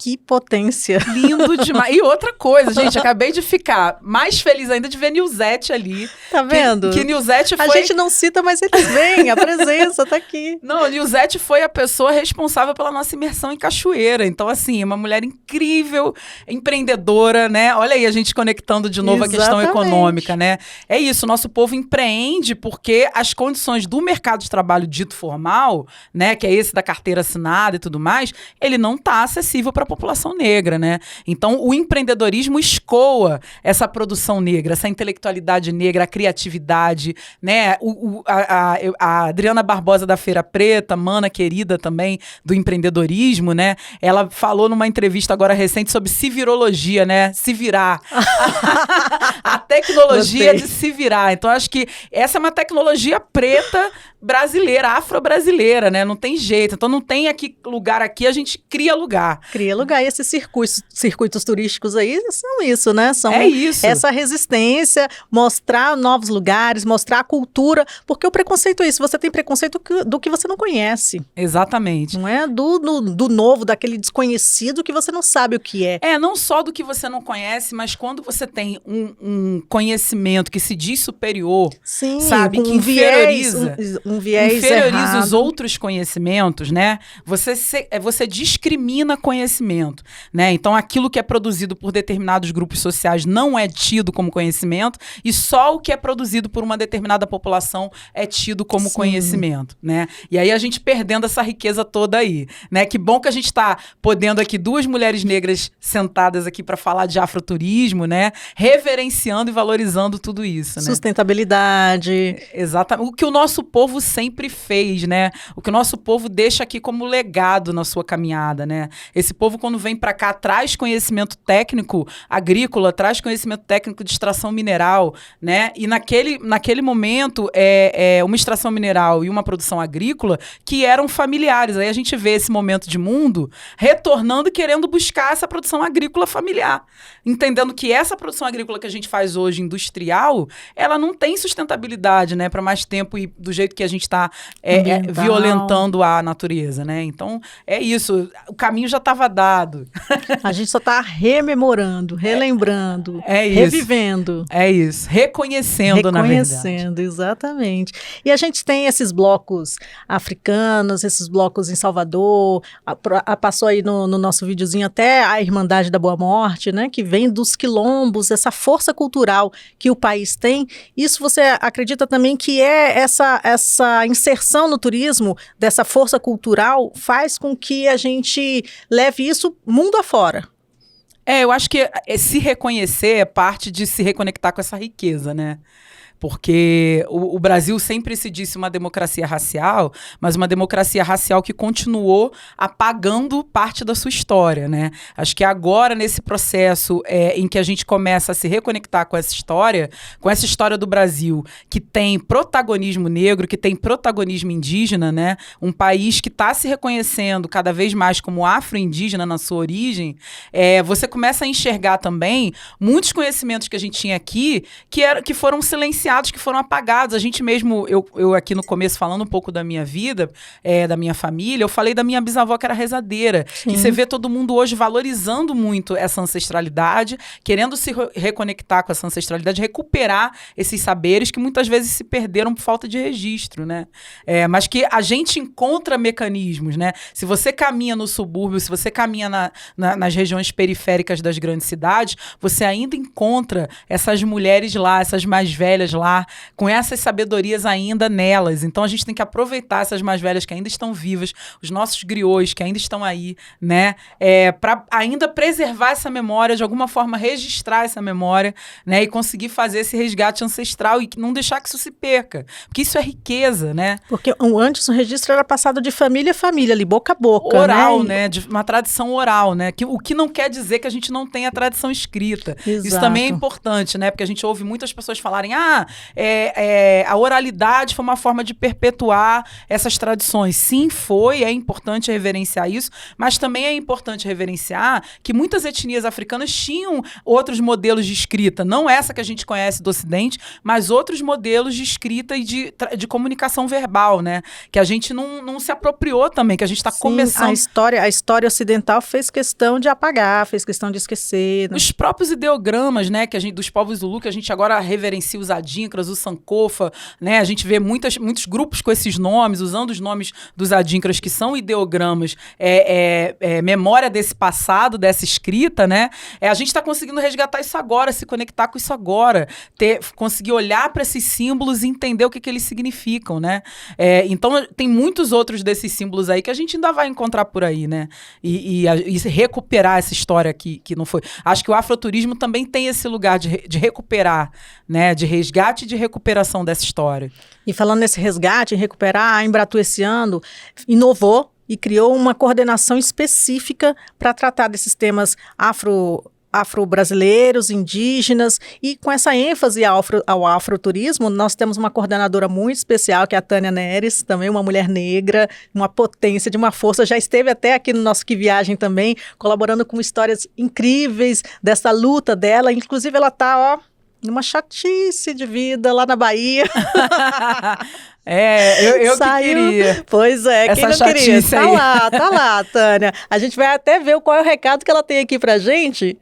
Que potência. Lindo demais. E outra coisa, gente, acabei de ficar mais feliz ainda de ver Nilzete ali. Tá vendo? Que Nilzete foi... A gente não cita, mas eles vêm, a presença tá aqui. Não, Nilzete foi a pessoa responsável pela nossa imersão em Cachoeira. Então, assim, uma mulher incrível, empreendedora, né? Olha aí a gente conectando de novo a questão econômica, né? É isso, o nosso povo empreende porque as condições do mercado de trabalho dito formal, né? Que é esse da carteira assinada e tudo mais, ele não tá acessível para população negra, né? Então, o empreendedorismo escoa essa produção negra, essa intelectualidade negra, a criatividade, né? A Adriana Barbosa da Feira Preta, mana querida também do empreendedorismo, né? Ela falou numa entrevista agora recente sobre civirologia, né? Se virar. A tecnologia de se virar. Então, acho que essa é uma tecnologia preta brasileira, afro-brasileira, né? Não tem jeito. Então, não tem lugar aqui, a gente cria lugar. Cria lugar. E esses circuitos turísticos aí são isso, né? São isso. Essa resistência, mostrar novos lugares, mostrar a cultura, porque o preconceito é isso. Você tem preconceito do que você não conhece. Exatamente. Não é do novo, daquele desconhecido que você não sabe o que é. Não só do que você não conhece, mas quando você tem um conhecimento que se diz superior, sim, sabe? Que inferioriza errado. Os outros conhecimentos, né? Você discrimina conhecimento, né? Então, aquilo que é produzido por determinados grupos sociais não é tido como conhecimento e só o que é produzido por uma determinada população é tido como conhecimento, né? E aí a gente perdendo essa riqueza toda aí, né? Que bom que a gente está podendo aqui, duas mulheres negras sentadas aqui para falar de afroturismo, né? Reverenciando e valorizando tudo isso, né? Sustentabilidade. Exatamente. O que o nosso povo sempre fez, né? O que o nosso povo deixa aqui como legado na sua caminhada, né? Esse povo, quando vem para cá, traz conhecimento técnico agrícola, traz conhecimento técnico de extração mineral, né? E naquele momento, uma extração mineral e uma produção agrícola que eram familiares. Aí a gente vê esse momento de mundo retornando e querendo buscar essa produção agrícola familiar. Entendendo que essa produção agrícola que a gente faz hoje industrial, ela não tem sustentabilidade, né, para mais tempo e do jeito que a gente está violentando a natureza, né? Então, é isso. O caminho já estava dado. A gente só está rememorando, relembrando, revivendo. É isso. Reconhecendo, na verdade. Reconhecendo, exatamente. E a gente tem esses blocos africanos, esses blocos em Salvador, passou aí no nosso videozinho até a Irmandade da Boa Morte, né, que vem dos quilombos, essa força cultural que o país tem. Isso você acredita também que essa inserção no turismo, dessa força cultural, faz com que a gente leve isso mundo afora? Eu acho que se reconhecer é parte de se reconectar com essa riqueza, né? Porque o Brasil sempre se disse uma democracia racial, mas uma democracia racial que continuou apagando parte da sua história, né? Acho que agora, nesse processo em que a gente começa a se reconectar com essa história do Brasil, que tem protagonismo negro, que tem protagonismo indígena, né? Um país que está se reconhecendo cada vez mais como afro-indígena na sua origem, você começa a enxergar também muitos conhecimentos que a gente tinha aqui que foram silenciados, que foram apagados. A gente mesmo, eu aqui no começo falando um pouco da minha vida, da minha família, eu falei da minha bisavó que era rezadeira. Sim. E você vê todo mundo hoje valorizando muito essa ancestralidade, querendo se reconectar com essa ancestralidade, recuperar esses saberes que muitas vezes se perderam por falta de registro, né? Mas que a gente encontra mecanismos, né? Se você caminha no subúrbio, se você caminha nas regiões periféricas das grandes cidades, você ainda encontra essas mulheres lá, essas mais velhas lá, com essas sabedorias ainda nelas. Então a gente tem que aproveitar essas mais velhas que ainda estão vivas, os nossos griots que ainda estão aí, né? Para ainda preservar essa memória, de alguma forma registrar essa memória, né? E conseguir fazer esse resgate ancestral e não deixar que isso se perca. Porque isso é riqueza, né? Porque antes o registro era passado de família a família, ali, boca a boca, oral, né? De uma tradição oral, né? O que não quer dizer que a gente não tenha tradição escrita. Exato. Isso também é importante, né? Porque a gente ouve muitas pessoas falarem, a oralidade foi uma forma de perpetuar essas tradições. Sim, é importante reverenciar isso, mas também é importante reverenciar que muitas etnias africanas tinham outros modelos de escrita, não essa que a gente conhece do Ocidente, mas outros modelos de escrita e de comunicação verbal, né? Que a gente não se apropriou também, que a gente está começando... A história ocidental fez questão de apagar, fez questão de esquecer. Né? Os próprios ideogramas, né, dos povos Zulu, que a gente agora reverencia os adinkras, o Sankofa, né? A gente vê muitos grupos com esses nomes, usando os nomes dos adinkras, que são ideogramas, memória desse passado, dessa escrita, né? A gente está conseguindo resgatar isso agora, se conectar com isso agora, conseguir olhar para esses símbolos e entender o que eles significam, né? Então, tem muitos outros desses símbolos aí que a gente ainda vai encontrar por aí, né? E recuperar essa história que não foi. Acho que o afroturismo também tem esse lugar de recuperar, né? De resgate e de recuperação dessa história. E falando nesse resgate, em recuperar, a Embratu esse ano inovou e criou uma coordenação específica para tratar desses temas afro-brasileiros, indígenas, e com essa ênfase ao afroturismo, nós temos uma coordenadora muito especial, que é a Tânia Neres, também uma mulher negra, uma potência, de uma força, já esteve até aqui no nosso Que Viagem também, colaborando com histórias incríveis dessa luta dela, inclusive ela está, numa chatice de vida lá na Bahia. Eu que queria. Pois é, quem não queria? Tá lá, Tânia. A gente vai até ver qual é o recado que ela tem aqui pra gente.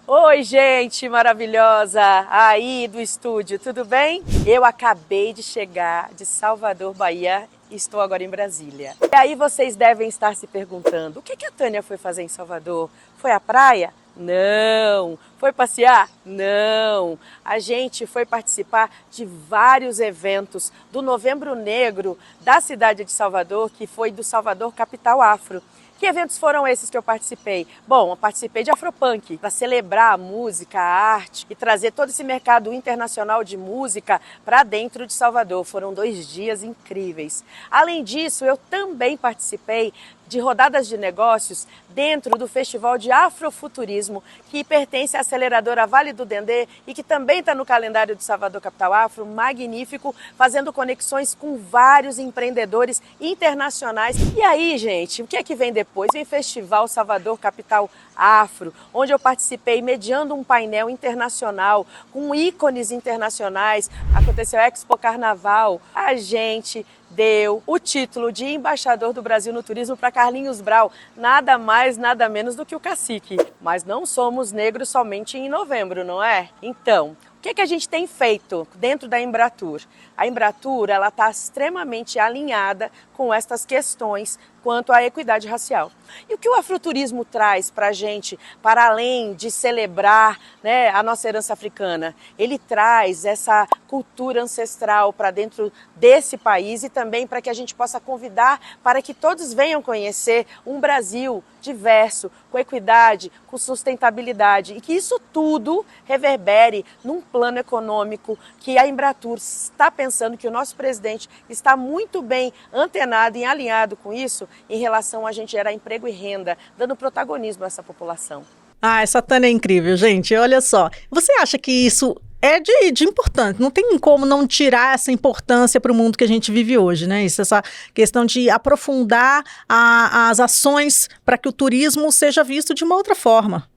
Oi, gente maravilhosa aí do estúdio, tudo bem? Eu acabei de chegar de Salvador, Bahia, e estou agora em Brasília. E aí vocês devem estar se perguntando, o que a Tânia foi fazer em Salvador? Foi à praia? Não. Foi passear? Não. A gente foi participar de vários eventos do Novembro Negro da cidade de Salvador, que foi do Salvador Capital Afro. Que eventos foram esses que eu participei? Bom, eu participei de Afropunk, para celebrar a música, a arte e trazer todo esse mercado internacional de música para dentro de Salvador. Foram 2 dias incríveis. Além disso, eu também participei de rodadas de negócios dentro do Festival de Afrofuturismo, que pertence à aceleradora Vale do Dendê e que também está no calendário do Salvador Capital Afro, magnífico, fazendo conexões com vários empreendedores internacionais. E aí, gente, o que é que vem depois? Vem Festival Salvador Capital afro, onde eu participei mediando um painel internacional com ícones internacionais. Aconteceu a Expo Carnaval. A gente deu o título de embaixador do Brasil no turismo para Carlinhos Brau, nada mais, nada menos do que o cacique. Mas não somos negros somente em novembro, não é? Então, o que a gente tem feito dentro da Embratur? A Embratur está extremamente alinhada com estas questões quanto à equidade racial. E o que o afroturismo traz para a gente, para além de celebrar, né, a nossa herança africana? Ele traz essa cultura ancestral para dentro desse país e também para que a gente possa convidar para que todos venham conhecer um Brasil diverso, com equidade, com sustentabilidade e que isso tudo reverbere num plano econômico que a Embratur está pensando, que o nosso presidente está muito bem antenado e alinhado com isso em relação a gente gerar emprego e renda, dando protagonismo a essa população. Ah, essa Tânia é incrível, gente. Olha só. Você acha que isso é de importante? Não tem como não tirar essa importância para o mundo que a gente vive hoje, né? Essa questão de aprofundar as ações para que o turismo seja visto de uma outra forma.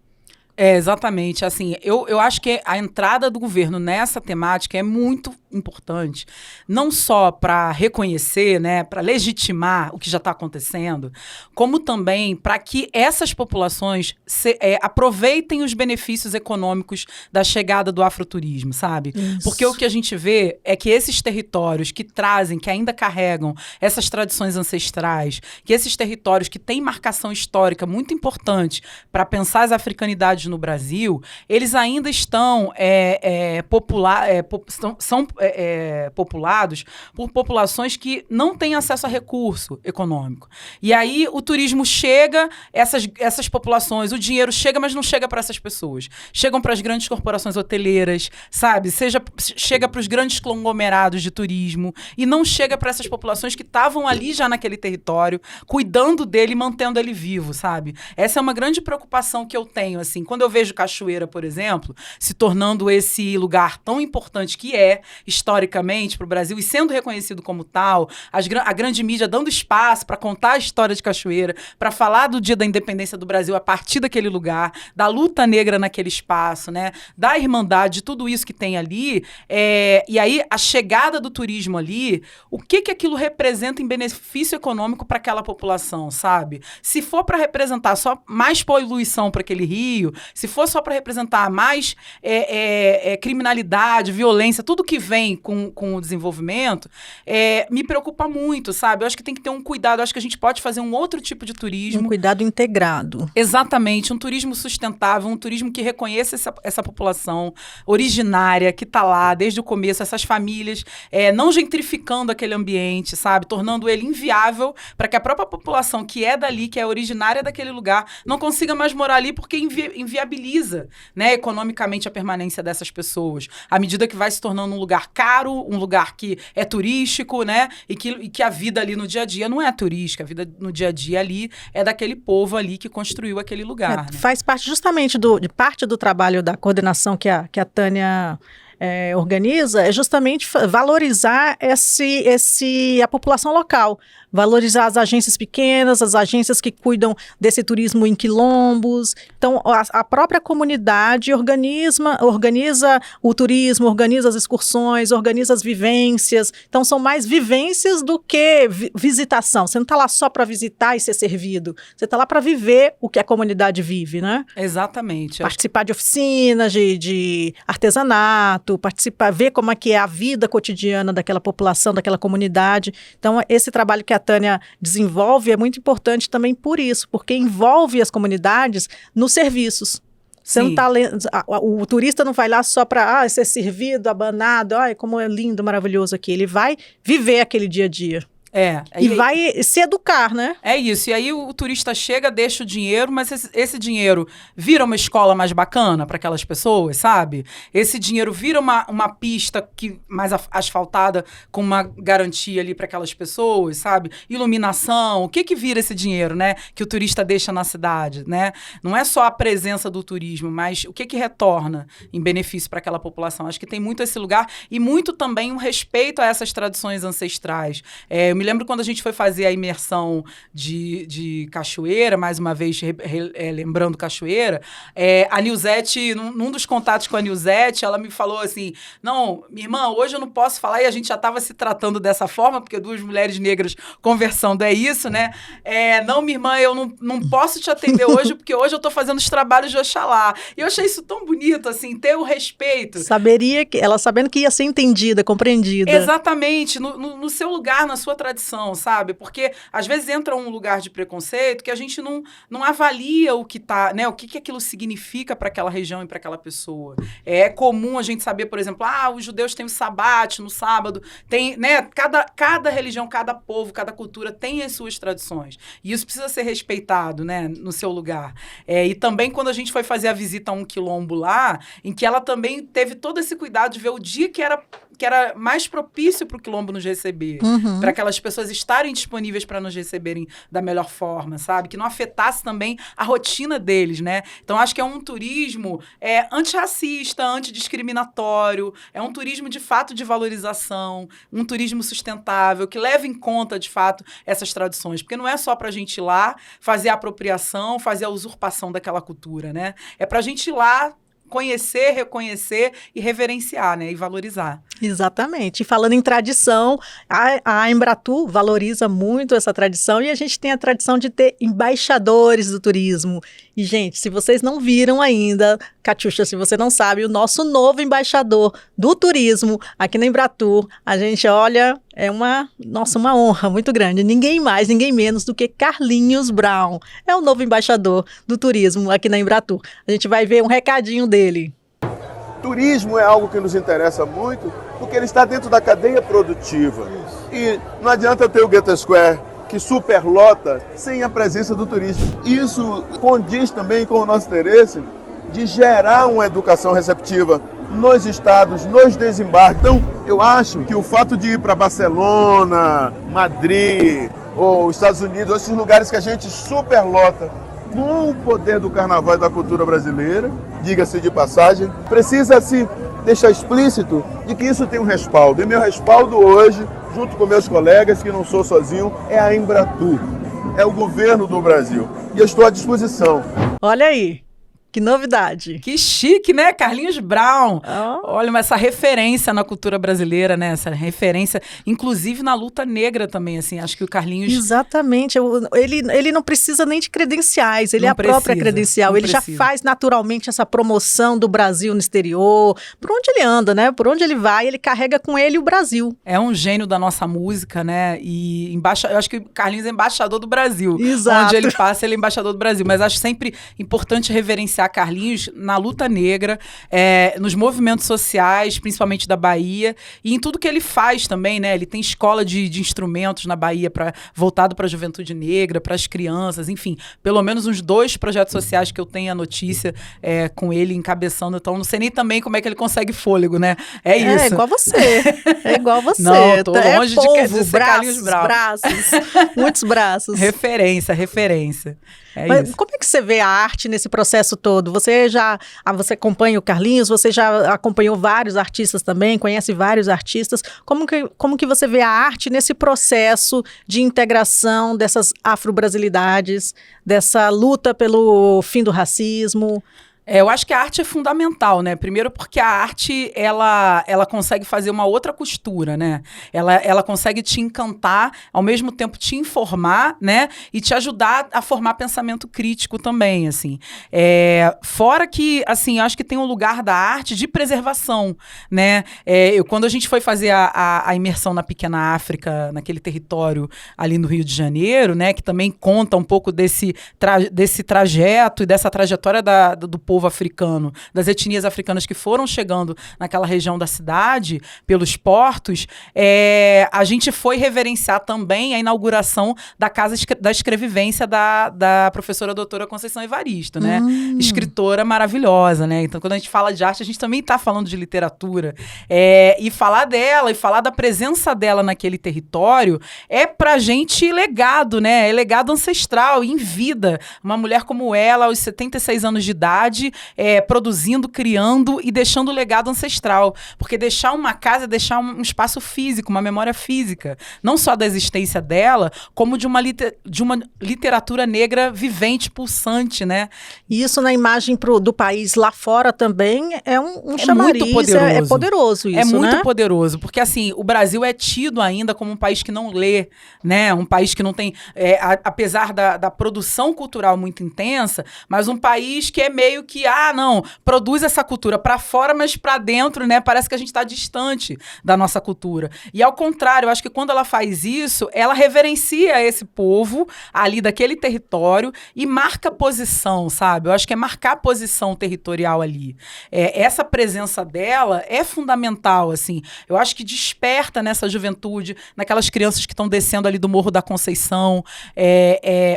Exatamente. Assim, eu acho que a entrada do governo nessa temática é muito importante, não só para reconhecer, né, para legitimar o que já está acontecendo, como também para que essas populações aproveitem os benefícios econômicos da chegada do afroturismo, sabe? Isso. Porque o que a gente vê é que esses territórios que trazem, que ainda carregam essas tradições ancestrais, que esses territórios que têm marcação histórica muito importante para pensar as africanidades no Brasil, eles ainda estão populados por populações que não têm acesso a recurso econômico. E aí o turismo chega, essas populações, o dinheiro chega, mas não chega para essas pessoas. Chegam para as grandes corporações hoteleiras, sabe? Chega para os grandes conglomerados de turismo e não chega para essas populações que estavam ali já naquele território, cuidando dele e mantendo ele vivo, sabe? Essa é uma grande preocupação que eu tenho, assim, quando eu vejo Cachoeira, por exemplo, se tornando esse lugar tão importante que é historicamente para o Brasil e sendo reconhecido como tal, a grande mídia dando espaço para contar a história de Cachoeira, para falar do dia da independência do Brasil a partir daquele lugar, da luta negra naquele espaço, né, da irmandade, de tudo isso que tem ali, e aí a chegada do turismo ali, o que aquilo representa em benefício econômico para aquela população, sabe? Se for para representar só mais poluição para aquele rio, se for só para representar mais criminalidade, violência, tudo que vem com o desenvolvimento, me preocupa muito, sabe? Eu acho que tem que ter um cuidado, eu acho que a gente pode fazer um outro tipo de turismo. Um cuidado integrado. Exatamente, um turismo sustentável, um turismo que reconheça essa população originária que está lá desde o começo, essas famílias, não gentrificando aquele ambiente, sabe? Tornando ele inviável para que a própria população que é dali, que é originária daquele lugar, não consiga mais morar ali porque inviabiliza, né, economicamente a permanência dessas pessoas. À medida que vai se tornando um lugar caro, um lugar que é turístico, né? E que a vida ali no dia a dia não é turística, a vida no dia a dia ali é daquele povo ali que construiu aquele lugar. Né? Faz parte justamente de parte do trabalho da coordenação que a Tânia organiza, é justamente valorizar a população local, valorizar as agências pequenas, as agências que cuidam desse turismo em quilombos. Então, a própria comunidade organiza o turismo, organiza as excursões, organiza as vivências. Então, são mais vivências do que visitação. Você não está lá só para visitar e ser servido. Você está lá para viver o que a comunidade vive, né? Exatamente. Participar de oficinas, de artesanato, participar, ver como é que é a vida cotidiana daquela população, daquela comunidade. Então, esse trabalho que a Tânia desenvolve é muito importante também por isso, porque envolve as comunidades nos serviços. Você não tá o turista não vai lá só para ser servido, abanado, como é lindo, maravilhoso aqui. Ele vai viver aquele dia a dia. E vai se educar, né? É isso. E aí o turista chega, deixa o dinheiro, mas esse dinheiro vira uma escola mais bacana para aquelas pessoas, sabe? Esse dinheiro vira uma pista mais asfaltada com uma garantia ali para aquelas pessoas, sabe? Iluminação. O que vira esse dinheiro, né? Que o turista deixa na cidade, né? Não é só a presença do turismo, mas o que retorna em benefício para aquela população. Acho que tem muito esse lugar e muito também um respeito a essas tradições ancestrais. Eu me lembro quando a gente foi fazer a imersão de cachoeira, mais uma vez lembrando cachoeira, a Nilzete, num dos contatos com a Nilzete, ela me falou assim, não, minha irmã, hoje eu não posso falar, e a gente já estava se tratando dessa forma, porque duas mulheres negras conversando é isso, né? Não, minha irmã, eu não posso te atender hoje, porque hoje eu estou fazendo os trabalhos de Oxalá. E eu achei isso tão bonito, assim, ter o respeito. Ela sabendo que ia ser entendida, compreendida. Exatamente, no seu lugar, na sua tradição, sabe? Porque às vezes entra um lugar de preconceito que a gente não avalia o que tá, né? O que aquilo significa para aquela região e para aquela pessoa. É comum a gente saber, por exemplo, os judeus têm o sabate no sábado, tem, né? Cada religião, cada povo, cada cultura tem as suas tradições. E isso precisa ser respeitado, né? No seu lugar. E também quando a gente foi fazer a visita a um quilombo lá, em que ela também teve todo esse cuidado de ver o dia que era mais propício para o quilombo nos receber, para aquelas pessoas estarem disponíveis para nos receberem da melhor forma, sabe? Que não afetasse também a rotina deles, né? Então, acho que é um turismo antirracista, antidiscriminatório, é um turismo, de fato, de valorização, um turismo sustentável, que leva em conta, de fato, essas tradições. Porque não é só para a gente ir lá fazer a apropriação, fazer a usurpação daquela cultura, né? É para a gente ir lá conhecer, reconhecer e reverenciar, né? E valorizar. Exatamente. E falando em tradição, a Embratur valoriza muito essa tradição e a gente tem a tradição de ter embaixadores do turismo. E, gente, se vocês não viram ainda, Catiuxa, se você não sabe, o nosso novo embaixador do turismo aqui na Embratur, a gente olha, uma honra muito grande. Ninguém mais, ninguém menos do que Carlinhos Brown. É o novo embaixador do turismo aqui na Embratur. A gente vai ver um recadinho dele. Turismo é algo que nos interessa muito, porque ele está dentro da cadeia produtiva. E não adianta eu ter o Ghetto Square, que superlota, sem a presença do turismo. Isso condiz também com o nosso interesse de gerar uma educação receptiva nos estados, nos desembarques. Então, eu acho que o fato de ir para Barcelona, Madrid, ou Estados Unidos, esses lugares que a gente superlota, com o poder do carnaval e da cultura brasileira, diga-se de passagem, precisa-se deixar explícito de que isso tem um respaldo. E meu respaldo hoje, junto com meus colegas, que não sou sozinho, é a Embratur, é o governo do Brasil. E eu estou à disposição. Olha aí. Que novidade. Que chique, né? Carlinhos Brown. Olha, mas essa referência na cultura brasileira, né? Essa referência, inclusive na luta negra também, assim. Acho que o Carlinhos... Exatamente. Ele não precisa nem de credenciais. Ele é a própria credencial. Ele já faz naturalmente essa promoção do Brasil no exterior. Por onde ele anda, né? Por onde ele vai, ele carrega com ele o Brasil. É um gênio da nossa música, né? E eu acho que o Carlinhos é embaixador do Brasil. Exato. Onde ele passa, ele é embaixador do Brasil. Mas acho sempre importante reverenciar Carlinhos na luta negra, nos movimentos sociais, principalmente da Bahia, e em tudo que ele faz também, né? Ele tem escola de instrumentos na Bahia voltado para a juventude negra, para as crianças, enfim, pelo menos uns 2 projetos sociais que eu tenho a notícia com ele encabeçando, então não sei nem também como é que ele consegue fôlego, né? É isso. É igual você. É igual você. Não, tô longe de ser Carlinhos Brown. Braços, muitos braços. Referência. Mas como é que você vê a arte nesse processo todo? Você acompanha o Carlinhos, você já acompanhou vários artistas também, conhece vários artistas. Como que você vê a arte nesse processo de integração dessas afro-brasilidades, dessa luta pelo fim do racismo? Eu acho que a arte é fundamental, né? Primeiro porque a arte, ela consegue fazer uma outra costura, né? Ela consegue te encantar, ao mesmo tempo te informar, né? E te ajudar a formar pensamento crítico também, assim. Fora que, assim, eu acho que tem um lugar da arte de preservação, né? Quando a gente foi fazer a imersão na Pequena África, naquele território ali no Rio de Janeiro, né? Que também conta um pouco desse trajeto e dessa trajetória do povo africano, das etnias africanas que foram chegando naquela região da cidade, pelos portos, a gente foi reverenciar também a inauguração da Casa da Escrevivência da professora doutora Conceição Evaristo, né? Escritora maravilhosa, né? Então, quando a gente fala de arte, a gente também está falando de literatura. E falar dela, e falar da presença dela naquele território, é pra gente legado, né? É legado ancestral, em vida. Uma mulher como ela, aos 76 anos de idade, gente produzindo, criando e deixando o legado ancestral. Porque deixar uma casa é deixar um espaço físico, uma memória física. Não só da existência dela, como de uma literatura negra vivente, pulsante, né? E isso na imagem do país lá fora também é um chamariz. Muito poderoso. É poderoso isso, é muito né? poderoso, porque assim, o Brasil é tido ainda como um país que não lê, né? Um país que não tem, apesar da produção cultural muito intensa, mas um país que é meio que, não, produz essa cultura para fora, mas para dentro, né? Parece que a gente está distante da nossa cultura. E ao contrário, eu acho que quando ela faz isso, ela reverencia esse povo ali daquele território e marca posição, sabe? Eu acho que é marcar posição territorial ali. Essa presença dela é fundamental, assim. Eu acho que desperta nessa juventude, naquelas crianças que estão descendo ali do Morro da Conceição,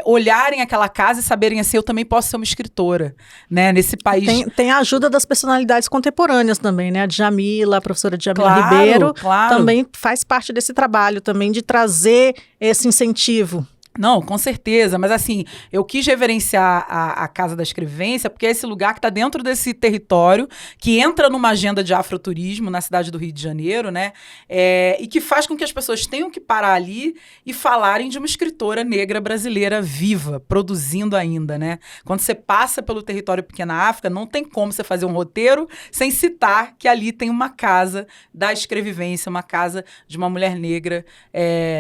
olharem aquela casa e saberem assim, eu também posso ser uma escritora, né? Nesse país... Tem a ajuda das personalidades contemporâneas também, né? A Djamila, a professora Djamila Ribeiro, também faz parte desse trabalho também de trazer esse incentivo. Não, com certeza, mas assim, eu quis reverenciar a Casa da Escrevivência porque é esse lugar que está dentro desse território, que entra numa agenda de afroturismo na cidade do Rio de Janeiro, né? E que faz com que as pessoas tenham que parar ali e falarem de uma escritora negra brasileira viva, produzindo ainda, né? Quando você passa pelo território Pequena África, não tem como você fazer um roteiro sem citar que ali tem uma casa da escrevivência, uma casa de uma mulher negra,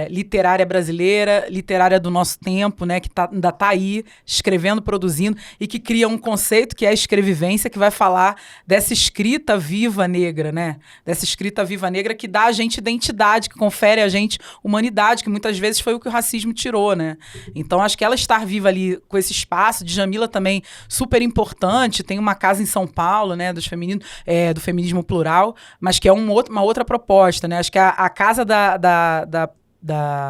literária brasileira, literária do nosso tempo, né, que ainda está aí escrevendo, produzindo e que cria um conceito que é a escrevivência, que vai falar dessa escrita viva negra, né? Dessa escrita viva negra que dá a gente identidade, que confere a gente humanidade, que muitas vezes foi o que o racismo tirou, né? Então, acho que ela estar viva ali com esse espaço, Djamila também super importante, tem uma casa em São Paulo, né, do feminismo plural, mas que é uma outra proposta, né? Acho que a casa da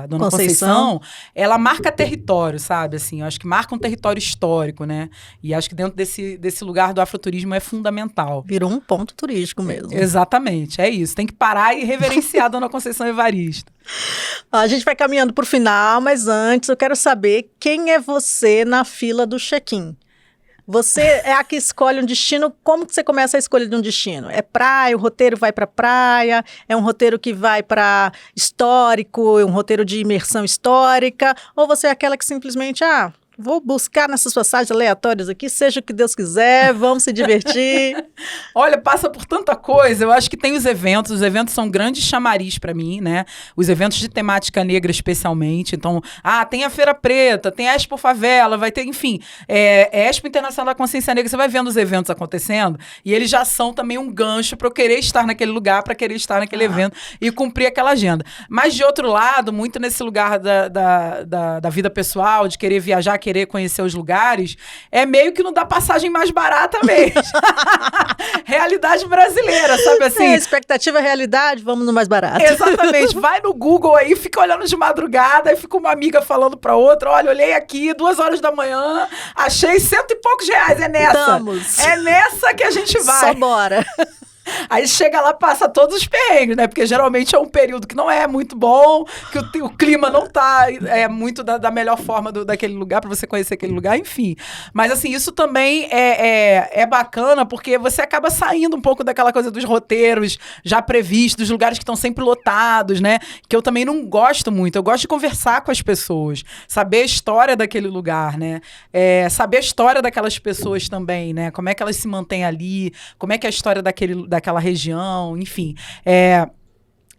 Dona Conceição, ela marca território, sabe? Assim, eu acho que marca um território histórico, né? E acho que dentro desse lugar do afroturismo é fundamental. Virou um ponto turístico mesmo. Exatamente, é isso. Tem que parar e reverenciar a Dona Conceição Evaristo. A gente vai caminhando para o final, mas antes eu quero saber quem é você na fila do check-in. Você é a que escolhe um destino. Como que você começa a escolha de um destino? É praia, o roteiro vai para praia, é um roteiro que vai para histórico, é um roteiro de imersão histórica, ou você é aquela que simplesmente, vou buscar nessas passagens aleatórias aqui, seja o que Deus quiser, vamos se divertir. Olha, passa por tanta coisa. Eu acho que tem os eventos são grandes chamariz para mim, né? Os eventos de temática negra especialmente. Então, tem a Feira Preta, tem a Expo Favela, vai ter, enfim, Expo Internacional da Consciência Negra. Você vai vendo os eventos acontecendo e eles já são também um gancho para eu querer estar naquele lugar, para querer estar naquele evento e cumprir aquela agenda. Mas, de outro lado, muito nesse lugar da vida pessoal, de querer viajar, querer conhecer os lugares, é meio que não dá passagem mais barata mesmo. Realidade brasileira, sabe assim? Expectativa é realidade, vamos no mais barato. Exatamente. Vai no Google aí, fica olhando de madrugada, aí fica uma amiga falando pra outra, olha, olhei aqui, 2h da manhã, achei 100 e poucos reais, é nessa. Vamos. É nessa que a gente vai. Só bora. Aí chega lá, passa todos os perrengues, né? Porque geralmente é um período que não é muito bom, que o clima não tá muito da melhor forma daquele lugar, para você conhecer aquele lugar, enfim. Mas assim, isso também é bacana, porque você acaba saindo um pouco daquela coisa dos roteiros já previstos, dos lugares que estão sempre lotados, né? Que eu também não gosto muito. Eu gosto de conversar com as pessoas, saber a história daquele lugar, né? Saber a história daquelas pessoas também, né? Como é que elas se mantêm ali, como é que é a história daquela região, enfim.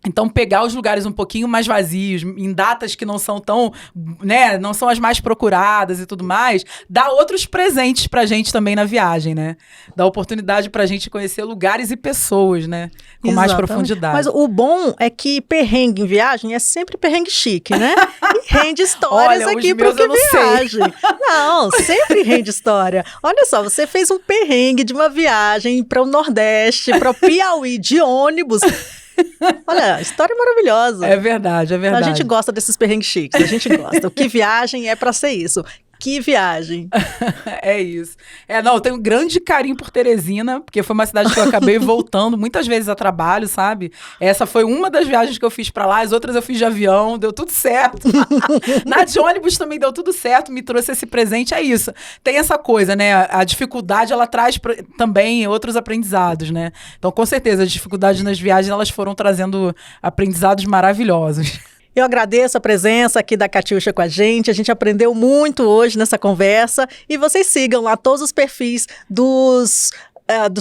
Então, pegar os lugares um pouquinho mais vazios, em datas que não são tão, né, não são as mais procuradas e tudo mais, dá outros presentes pra gente também na viagem, né? Dá oportunidade pra gente conhecer lugares e pessoas, né? Com mais profundidade. Mas o bom é que perrengue em viagem é sempre perrengue chique, né? E rende histórias. Olha, aqui pro que viagem. Não, sempre rende história. Olha só, você fez um perrengue de uma viagem para o Nordeste, para o Piauí, de ônibus. Olha, história maravilhosa. É verdade, é verdade. A gente gosta desses perrengues chiques, a gente gosta. O Que Viagem é pra ser isso. Que viagem. É isso. Não, eu tenho um grande carinho por Teresina, porque foi uma cidade que eu acabei voltando muitas vezes a trabalho, sabe? Essa foi uma das viagens que eu fiz pra lá, as outras eu fiz de avião, deu tudo certo. Na de ônibus também deu tudo certo, me trouxe esse presente, é isso. Tem essa coisa, né? A dificuldade, ela traz também outros aprendizados, né? Então, com certeza, as dificuldades nas viagens, elas foram trazendo aprendizados maravilhosos. Eu agradeço a presença aqui da Catiúcha com a gente aprendeu muito hoje nessa conversa e vocês sigam lá todos os perfis dos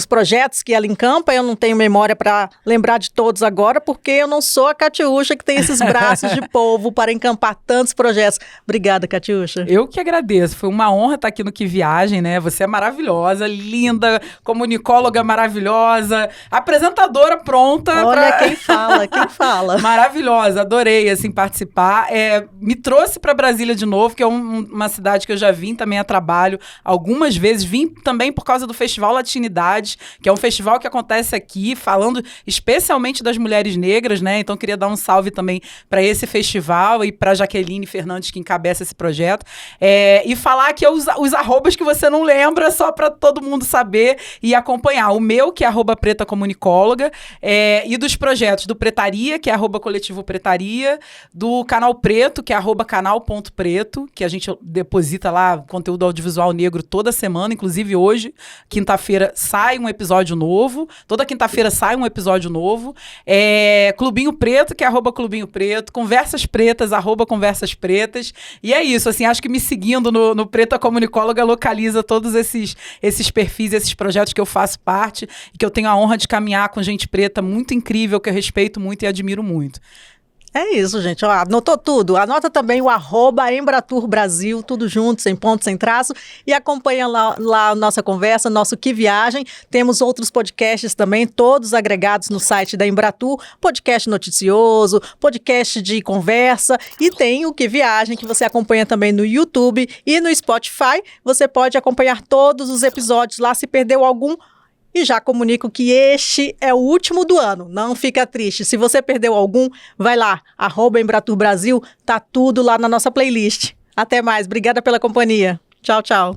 projetos que ela encampa. Eu não tenho memória para lembrar de todos agora, porque eu não sou a Catiúcha que tem esses braços de polvo para encampar tantos projetos. Obrigada, Catiúcha. Eu que agradeço, foi uma honra estar aqui no Que Viagem, né? Você é maravilhosa, linda, comunicóloga maravilhosa, apresentadora pronta. Olha quem fala. Maravilhosa, adorei, assim, participar. Me trouxe para Brasília de novo, que é uma cidade que eu já vim também a trabalho algumas vezes, vim também por causa do Festival Latinidade, que é um festival que acontece aqui, falando especialmente das mulheres negras, né? Então, queria dar um salve também para esse festival e para Jaqueline Fernandes, que encabeça esse projeto. E falar que os arrobas que você não lembra, só para todo mundo saber e acompanhar. O meu, que é @pretacomunicóloga, e dos projetos do Pretaria, que é @coletivo Pretaria, do Canal Preto, que é @canal.preto, que a gente deposita lá conteúdo audiovisual negro toda semana, inclusive hoje, quinta-feira, sai um episódio novo. Toda quinta-feira sai um episódio novo. Clubinho Preto, que é @Clubinho Preto. Conversas Pretas, @Conversas Pretas. E é isso, assim, acho que me seguindo no Preta Comunicóloga localiza todos esses perfis, esses projetos que eu faço parte e que eu tenho a honra de caminhar com gente preta muito incrível, que eu respeito muito e admiro muito. É isso, gente. Ó, anotou tudo. Anota também o @Embratur Brasil, tudo junto, sem ponto, sem traço. E acompanha lá a nossa conversa, nosso Que Viagem. Temos outros podcasts também, todos agregados no site da Embratur. Podcast noticioso, podcast de conversa. E tem o Que Viagem, que você acompanha também no YouTube e no Spotify. Você pode acompanhar todos os episódios lá, se perdeu algum. E já comunico que este é o último do ano, não fica triste. Se você perdeu algum, vai lá, @Embratur Brasil, tá tudo lá na nossa playlist. Até mais, obrigada pela companhia. Tchau, tchau.